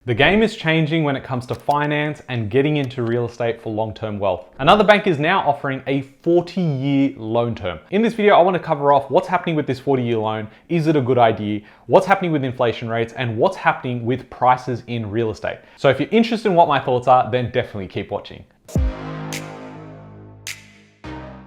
The game is changing when it comes to finance and getting into real estate for long-term wealth. Another bank is now offering a 40-year loan term. In this video, I want to cover off what's happening with this 40-year loan. Is it a good idea? What's happening with inflation rates and what's happening with prices in real estate? So if you're interested in what my thoughts are, then definitely keep watching.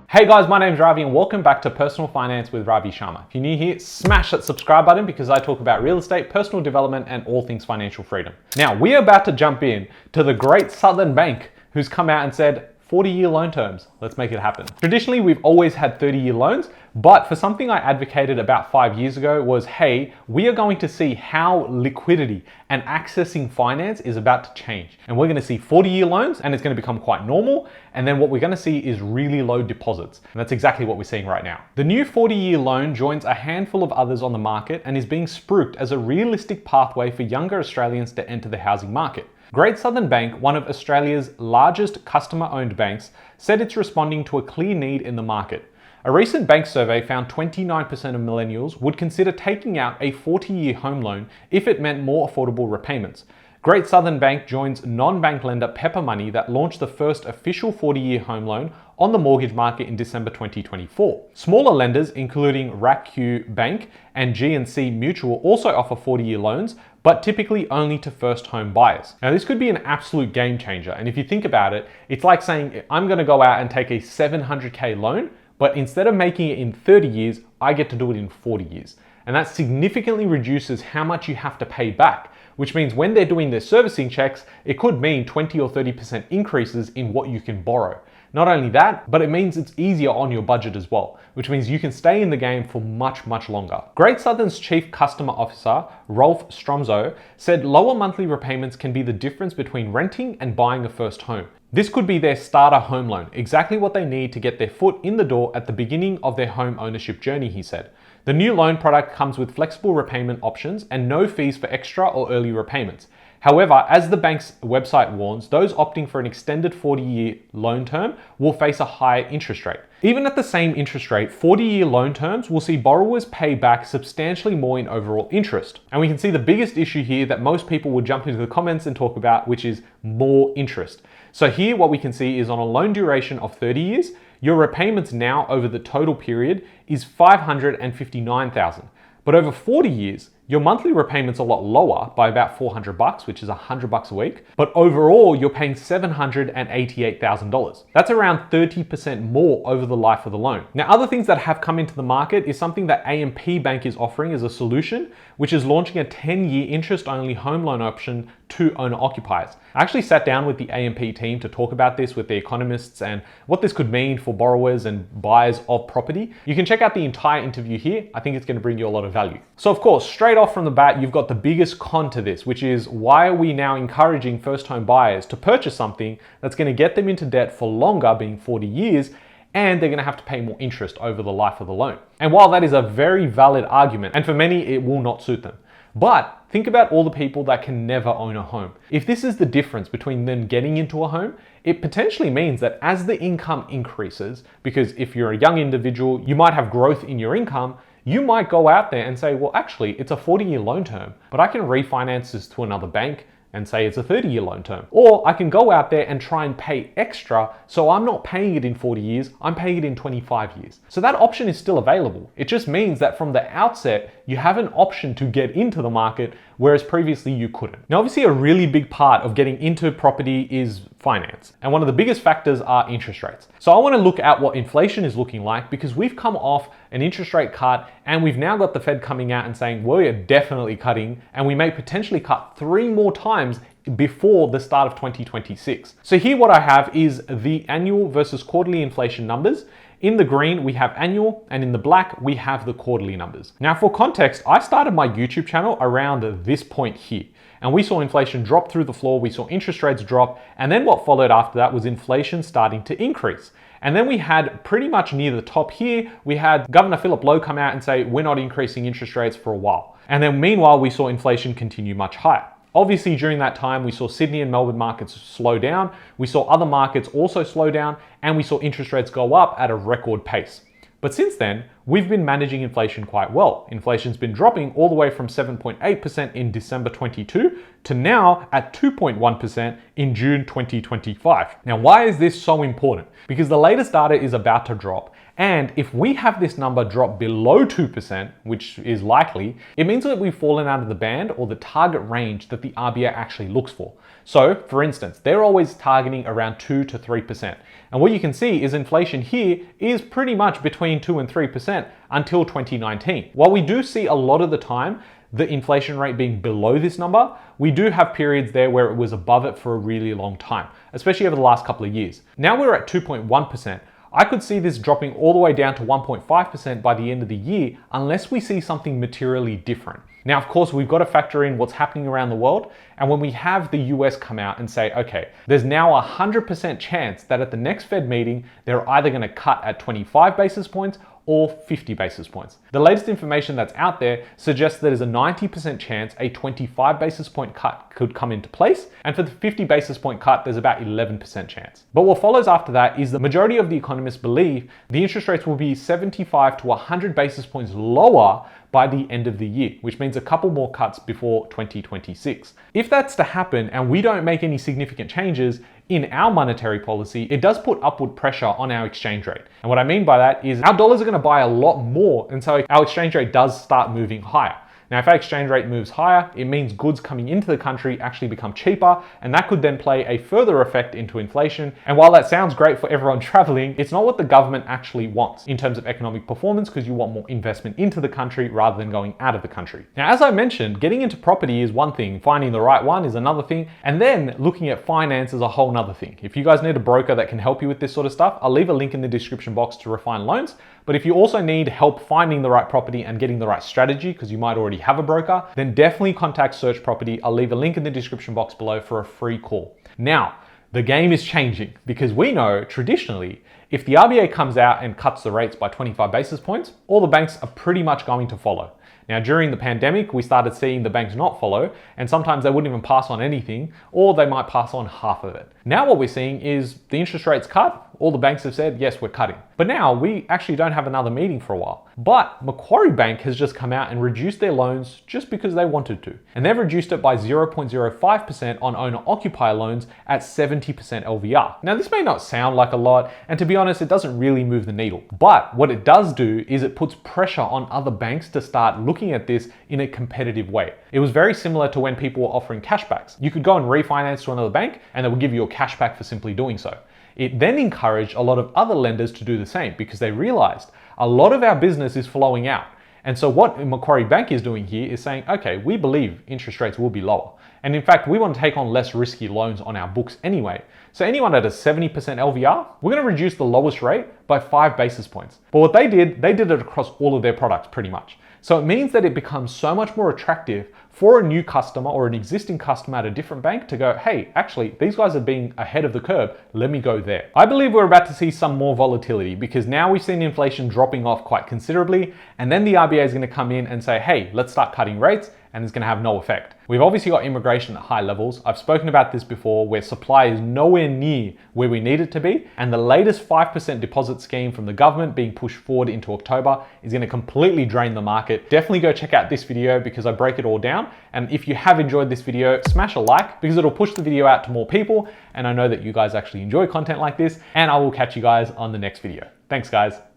Hey guys, my name is Ravi and welcome back to Personal Finance with Ravi Sharma. If you're new here, smash that subscribe button because I talk about real estate, personal development, and all things financial freedom. Now, we are about to jump in to the great Southern Bank who's come out and said, 40-year loan terms, let's make it happen. Traditionally, we've always had 30-year loans, but for something I advocated about 5 years ago was, hey, we are going to see how liquidity and accessing finance is about to change. And we're gonna see 40-year loans and it's gonna become quite normal. And then what we're gonna see is really low deposits. And that's exactly what we're seeing right now. The new 40-year loan joins a handful of others on the market and is being spruiked as a realistic pathway for younger Australians to enter the housing market. Great Southern Bank, one of Australia's largest customer-owned banks, said it's responding to a clear need in the market. A recent bank survey found 29% of millennials would consider taking out a 40-year home loan if it meant more affordable repayments. Great Southern Bank joins non-bank lender Pepper Money that launched the first official 40-year home loan on the mortgage market in December 2024. Smaller lenders, including RACQ Bank and G&C Mutual, also offer 40-year loans, but typically only to first home buyers. Now, this could be an absolute game changer. And if you think about it, it's like saying, I'm gonna go out and take a 700K loan, but instead of making it in 30 years, I get to do it in 40 years. And that significantly reduces how much you have to pay back, which means when they're doing their servicing checks, it could mean 20 or 30% increases in what you can borrow. Not only that, but it means it's easier on your budget as well, which means you can stay in the game for much, much longer. Great Southern's Chief Customer Officer, Rolf Stromzo, said lower monthly repayments can be the difference between renting and buying a first home. This could be their starter home loan, exactly what they need to get their foot in the door at the beginning of their home ownership journey, he said. The new loan product comes with flexible repayment options and no fees for extra or early repayments. However, as the bank's website warns, those opting for an extended 40-year loan term will face a higher interest rate. Even at the same interest rate, 40-year loan terms will see borrowers pay back substantially more in overall interest. And we can see the biggest issue here that most people would jump into the comments and talk about, which is more interest. So here what we can see is on a loan duration of 30 years, your repayments now over the total period is $559,000. But over 40 years, your monthly repayments are a lot lower by about $400, which is $100 a week. But overall, you're paying $788,000. That's around 30% more over the life of the loan. Now, other things that have come into the market is something that AMP Bank is offering as a solution, which is launching a 10-year interest-only home loan option to owner-occupiers. I actually sat down with the AMP team to talk about this with the economists and what this could mean for borrowers and buyers of property. You can check out the entire interview here. I think it's going to bring you a lot of value. So of course, straight off from the bat, you've got the biggest con to this, which is why are we now encouraging first home buyers to purchase something that's going to get them into debt for longer, being 40 years, and they're going to have to pay more interest over the life of the loan. And while that is a very valid argument, and for many it will not suit them, but think about all the people that can never own a home. If this is the difference between them getting into a home, it potentially means that as the income increases, because if you're a young individual, you might have growth in your income, you might go out there and say, well, actually, it's a 40-year loan term, but I can refinance this to another bank and say it's a 30-year loan term. Or I can go out there and try and pay extra, so I'm not paying it in 40 years, I'm paying it in 25 years. So that option is still available. It just means that from the outset, you have an option to get into the market, whereas previously you couldn't. Now, obviously a really big part of getting into property is finance. And one of the biggest factors are interest rates. So I wanna look at what inflation is looking like because we've come off an interest rate cut and we've now got the Fed coming out and saying, we're definitely cutting and we may potentially cut 3 more times before the start of 2026. So here what I have is the annual versus quarterly inflation numbers. In the green, we have annual, and in the black, we have the quarterly numbers. Now, for context, I started my YouTube channel around this point here, and we saw inflation drop through the floor, we saw interest rates drop, and then what followed after that was inflation starting to increase. And then we had pretty much near the top here, we had Governor Philip Lowe come out and say, we're not increasing interest rates for a while. And then meanwhile, we saw inflation continue much higher. Obviously, during that time, we saw Sydney and Melbourne markets slow down. We saw other markets also slow down, and we saw interest rates go up at a record pace. But since then, we've been managing inflation quite well. Inflation's been dropping all the way from 7.8% in December 22 to now at 2.1% in June 2025. Now, why is this so important? Because the latest data is about to drop. And if we have this number drop below 2%, which is likely, it means that we've fallen out of the band or the target range that the RBA actually looks for. So, for instance, they're always targeting around 2 to 3%. And what you can see is inflation here is pretty much between 2 and 3% until 2019. While we do see a lot of the time the inflation rate being below this number, we do have periods there where it was above it for a really long time, especially over the last couple of years. Now we're at 2.1%. I could see this dropping all the way down to 1.5% by the end of the year unless we see something materially different. Now, of course, we've got to factor in what's happening around the world. And when we have the US come out and say, okay, there's now a 100% chance that at the next Fed meeting, they're either going to cut at 25 basis points or 50 basis points. The latest information that's out there suggests that there's a 90% chance a 25 basis point cut could come into place. And for the 50 basis point cut, there's about 11% chance. But what follows after that is the majority of the economists believe the interest rates will be 75 to 100 basis points lower by the end of the year, which means a couple more cuts before 2026. If that's to happen and we don't make any significant changes in our monetary policy, it does put upward pressure on our exchange rate. And what I mean by that is our dollars are going to buy a lot more, and so our exchange rate does start moving higher. Now, if our exchange rate moves higher, it means goods coming into the country actually become cheaper, and that could then play a further effect into inflation. And while that sounds great for everyone traveling, it's not what the government actually wants in terms of economic performance, because you want more investment into the country rather than going out of the country. Now, as I mentioned, getting into property is one thing, finding the right one is another thing, and then looking at finance is a whole nother thing. If you guys need a broker that can help you with this sort of stuff, I'll leave a link in the description box to Refine Loans. But if you also need help finding the right property and getting the right strategy, because you might already have a broker, then definitely contact Search Property. I'll leave a link in the description box below for a free call. Now, the game is changing because we know traditionally, if the RBA comes out and cuts the rates by 25 basis points, all the banks are pretty much going to follow. Now, during the pandemic, we started seeing the banks not follow, and sometimes they wouldn't even pass on anything, or they might pass on half of it. Now what we're seeing is the interest rates cut, all the banks have said, yes, we're cutting. But now we actually don't have another meeting for a while. But Macquarie Bank has just come out and reduced their loans just because they wanted to. And they've reduced it by 0.05% on owner-occupier loans at 70% LVR. Now, this may not sound like a lot, and to be honest, it doesn't really move the needle. But what it does do is it puts pressure on other banks to start looking at this in a competitive way. It was very similar to when people were offering cashbacks. You could go and refinance to another bank, and they would give you a cashback for simply doing so. It then encouraged a lot of other lenders to do the same because they realized a lot of our business is flowing out. And so what Macquarie Bank is doing here is saying, okay, we believe interest rates will be lower. And in fact, we want to take on less risky loans on our books anyway. So anyone at a 70% LVR, we're going to reduce the lowest rate by 5 basis points. But what they did it across all of their products pretty much. So it means that it becomes so much more attractive for a new customer or an existing customer at a different bank to go, hey, actually, these guys are being ahead of the curve. Let me go there. I believe we're about to see some more volatility because now we've seen inflation dropping off quite considerably. And then the RBA is going to come in and say, hey, let's start cutting rates. And it's going to have no effect. We've obviously got immigration at high levels. I've spoken about this before, where supply is nowhere near where we need it to be. And the latest 5% deposit scheme from the government being pushed forward into October is going to completely drain the market. Definitely go check out this video because I break it all down. And if you have enjoyed this video, smash a like because it'll push the video out to more people. And I know that you guys actually enjoy content like this. And I will catch you guys on the next video. Thanks, guys.